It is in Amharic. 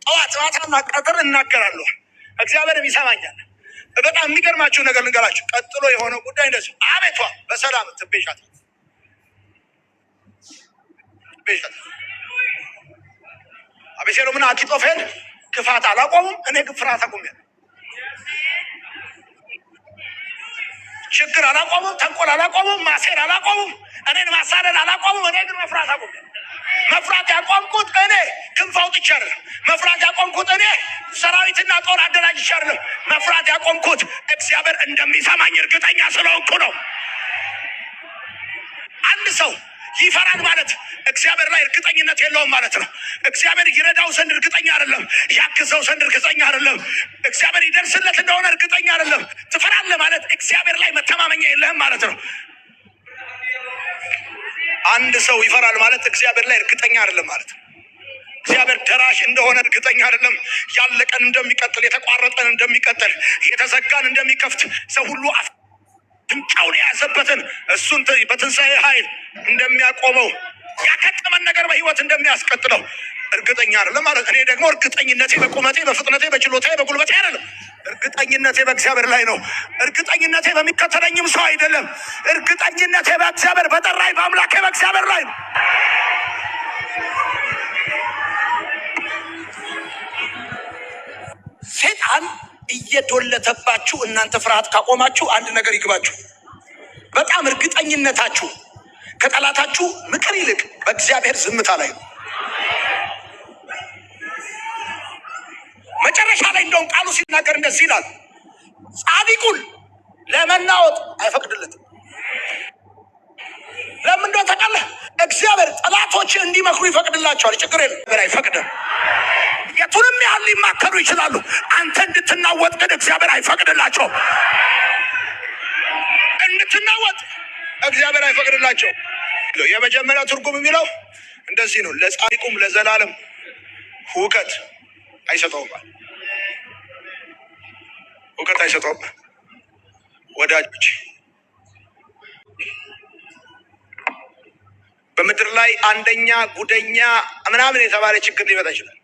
ጠዋት ማታና ቀትር እናገራለሁ። እግዚአብሔርም ይሰማኛል። በጣም የሚገርማችሁ ነገር ልንገራችሁ። ቀጥሎ የሆነው ጉዳይ እንደዚህ አቤቷ በሰላም ትቤዣት አቤሴሎምና አኪጦፌል ክፋት አላቆሙም። እኔ ግን ፍርሃት አቁሜያለሁ። ችግር አላቆሙም። ተንኮል አላቆሙም። ማሴር አላቆሙም። እኔን ማሳደድ አላቆሙም። እኔ ግን መፍራት አቁሜያለሁ። መፍራት ያቆምኩት እኔ ክንፍ አውጥቼ አይደለም። መፍራት ያቆምኩት እኔ ሰራዊትና ጦር አደራጅቼ አይደለም። መፍራት ያቆምኩት እግዚአብሔር እንደሚሰማኝ እርግጠኛ ስለሆንኩ ነው። አንድ ሰው ይፈራል ማለት እግዚአብሔር ላይ እርግጠኝነት የለውም ማለት ነው። እግዚአብሔር ይረዳው ዘንድ እርግጠኛ አይደለም። ያግዘው ዘንድ እርግጠኛ አይደለም። እግዚአብሔር ይደርስለት እንደሆነ እርግጠኛ አይደለም። ትፈራለህ ማለት እግዚአብሔር ላይ መተማመኛ የለህም ማለት ነው። አንድ ሰው ይፈራል ማለት እግዚአብሔር ላይ እርግጠኛ አይደለም ማለት ነው። እግዚአብሔር ደራሽ እንደሆነ እርግጠኛ አይደለም። ያለቀን እንደሚቀጥል፣ የተቋረጠን እንደሚቀጥል፣ የተዘጋን እንደሚከፍት፣ ሰው ሁሉ አፍንጫውን የያዘበትን እሱን በትንሣኤ ኃይል እንደሚያቆመው፣ ያከተመን ነገር በህይወት እንደሚያስቀጥለው እርግጠኛ አይደለም ማለት። እኔ ደግሞ እርግጠኝነቴ በቁመቴ፣ በፍጥነቴ፣ በችሎታዬ፣ በጉልበቴ አይደለም። እርግጠኝነቴ በእግዚአብሔር ላይ ነው። እርግጠኝነቴ በሚከተለኝም ሰው አይደለም። እርግጠኝነቴ በእግዚአብሔር በጠራኝ በአምላኬ በእግዚአብሔር ላይ ነው። ሴጣን እየዶለተባችሁ እናንተ ፍርሃት ካቆማችሁ አንድ ነገር ይግባችሁ። በጣም እርግጠኝነታችሁ ከጠላታችሁ ምክር ይልቅ በእግዚአብሔር ዝምታ ላይ ነው። መጨረሻ ላይ እንደውም ቃሉ ሲናገር እንደዚህ ይላል፣ ጻድቁን ለመናወጥ አይፈቅድለትም። ለምን እንደው ታውቃለህ? እግዚአብሔር ጠላቶችን እንዲመክሩ ይፈቅድላቸዋል። ችግር የለም፣ አይፈቅድም። የቱንም ያህል ሊማከሩ ይችላሉ። አንተ እንድትናወጥ ግን እግዚአብሔር አይፈቅድላቸውም። እንድትናወጥ እግዚአብሔር አይፈቅድላቸው። የመጀመሪያው ትርጉም የሚለው እንደዚህ ነው፣ ለጻድቁም ለዘላለም ሁከት አይሰጠውም። ሁከት አይሰጠውም። ወዳጆች በምድር ላይ አንደኛ ጉደኛ ምናምን የተባለ ችግር ሊመጣ ይችላል።